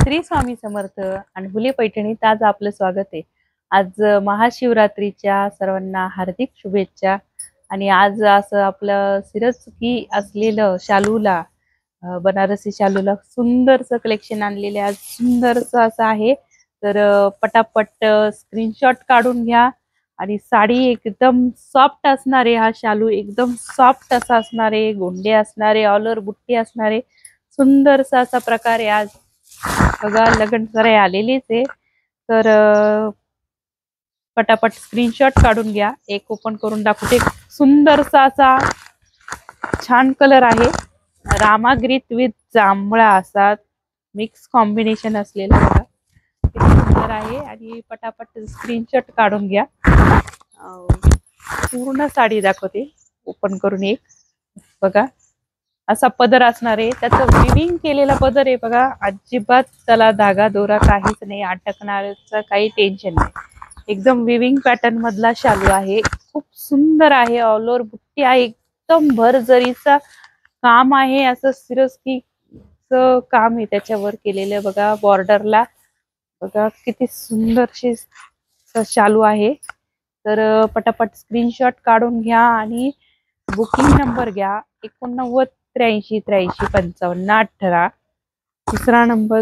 श्री स्वामी समर्थ आणि फुले पैठणीत आज आपलं स्वागत आहे। आज महाशिवरात्रीच्या सर्वांना हार्दिक शुभेच्छा। आणि आज असं आपलं सिरस्की असलेलं शालूला बनारसी शालूला सुंदरचं कलेक्शन आणलेले आज सुंदरचं असं आहे। तर पटापट स्क्रीनशॉट काढून घ्या। आणि साडी एकदम सॉफ्ट असणार आहे, हा शालू एकदम सॉफ्ट असा असणार आहे, गोंडे असणारे, ऑल ओव्हर बुट्टी असणारे, सुंदरसा असा प्रकार आहे। आज बघा लग्न सराई आलेलीच आहे। तर पटापट स्क्रीनशॉट काढून घ्या। एक ओपन करून दाखवते। सुंदरसा असा छान कलर आहे, रामा ग्रीन विथ जांभळा असा मिक्स कॉम्बिनेशन असलेला बघा किती सुंदर आहे। आणि पटापट स्क्रीनशॉट काढून घ्या। पूर्ण साडी दाखवते ओपन करून। एक बघा असा पदर असणार आहे, त्याचं विविंग केलेला पदर आहे बघा। अजिबात त्याला धागा दोरा काहीच नाही, अटकण्याचं काही टेन्शन नाही। एकदम विविंग पॅटर्न मधला शालू आहे, खूप सुंदर आहे। ऑल ओव्हर बुट्टी आहे, एकदम भरजरीचा काम आहे, असं सिरस्कीचं काम आहे त्याच्यावर केलेलं बघा। बॉर्डरला बघा किती सुंदरशी शालू आहे। तर पटापट स्क्रीनशॉट काढून घ्या आणि बुकिंग नंबर घ्या 89 83 83 55 18। दुसरा नंबर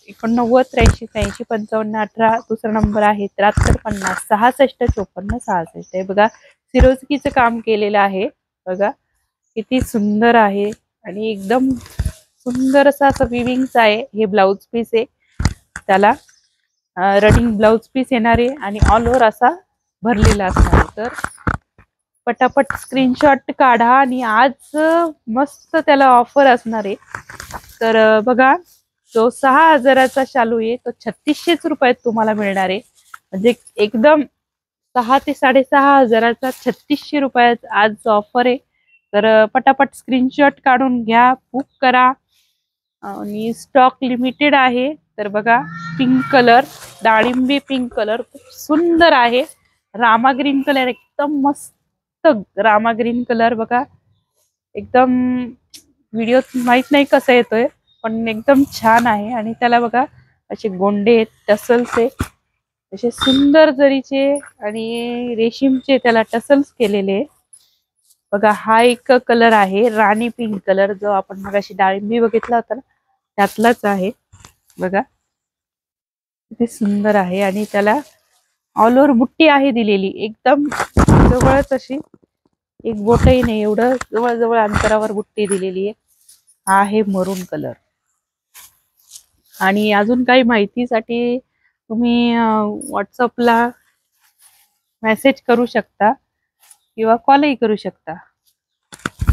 89 83 83 55 18। दुसरा नंबर आहे 73 50 66 54 66 हे बघा सिरोस्कीचं काम केलेलं आहे बघा किती सुंदर आहे। आणि एकदम सुंदर असं विविंगचं आहे। हे ब्लाउज पीस आहे, त्याला रनिंग ब्लाउज पीस येणार आहे आणि ऑल ओव्हर असा भरलेला असणार। तर पटापट स्क्रीनशॉट काढा आणि आज मस्त त्याला ऑफर असणार आहे। तर बघा जो 6000चा शालू आहे तो 3600 रुपयात तुम्हाला मिळणार आहे, म्हणजे एकदम 6 ते 6500चा 3600 रुपयात आज ऑफर आहे। तर पटापट स्क्रीनशॉट काढून घ्या, बुक करा आणि स्टॉक लिमिटेड आहे। तर बघा पिंक कलर, डाळिंबी पिंक कलर खूप सुंदर आहे। रामा ग्रीन कलर एकदम मस्त रामा ग्रीन कलर बघा, एकदम व्हिडिओ माहित नाही कसा येतोय पण एकदम छान आहे। आणि त्याला बघा असे गोंडे आहेत, टसल्स आहे असे सुंदर जरीचे आणि रेशीमचे त्याला टसल्स केलेले बघा। हा एक कलर आहे राणी पिंक कलर, जो आपण मगाशी डाळिंबी बघितला होता ना त्यातलाच आहे बघा किती सुंदर आहे। आणि त्याला ऑल ओव्हर बुट्टी आहे दिलेली, एकदम जवळच अशी एक बोटही नाही एवढं जवळ जवळ अंतरावर बुट्टी दिलेली आहे। हा आहे मरून कलर। आणि अजून काही माहितीसाठी तुम्ही व्हॉट्सअपला मेसेज करू शकता किंवा कॉलही करू शकता।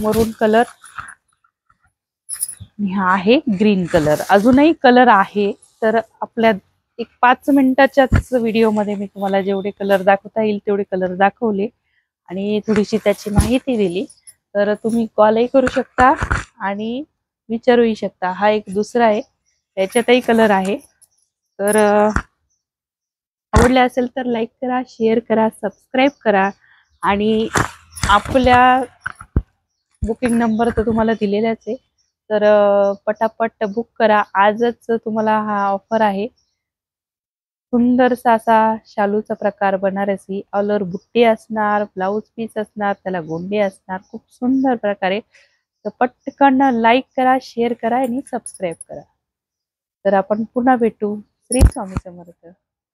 मरून कलर हा आहे ग्रीन कलर, अजूनही कलर आहे। तर आपल्या एक 5 मिनिटाच्याच व्हिडिओमध्ये मी तुम्हाला जेवढे कलर दाखवता येईल तेवढे कलर दाखवले आणि थोडीशी त्याची माहिती दिली। तर तुम्ही कॉलही करू शकता आणि विचारूही शकता। हा एक दुसरा आहे, त्याच्यातही कलर आहे। तर आवडले असेल तर लाईक करा, शेअर करा, सबस्क्राईब करा। आणि आपल्या बुकिंग नंबर तर तुम्हाला दिलेलाच आहे, तर पटापट बुक करा। आजच तुम्हाला हा ऑफर आहे। सुंदरसा असा शालूचा प्रकार बनारसी, ऑल ओव्हर बुट्टी असणार, ब्लाउज पीस असणार, त्याला गोंडे असणार, खूप सुंदर प्रकारे। तर पटकन लाईक करा, शेअर करा आणि सबस्क्राईब करा। तर आपण पुन्हा भेटू। श्री स्वामी समर्थ।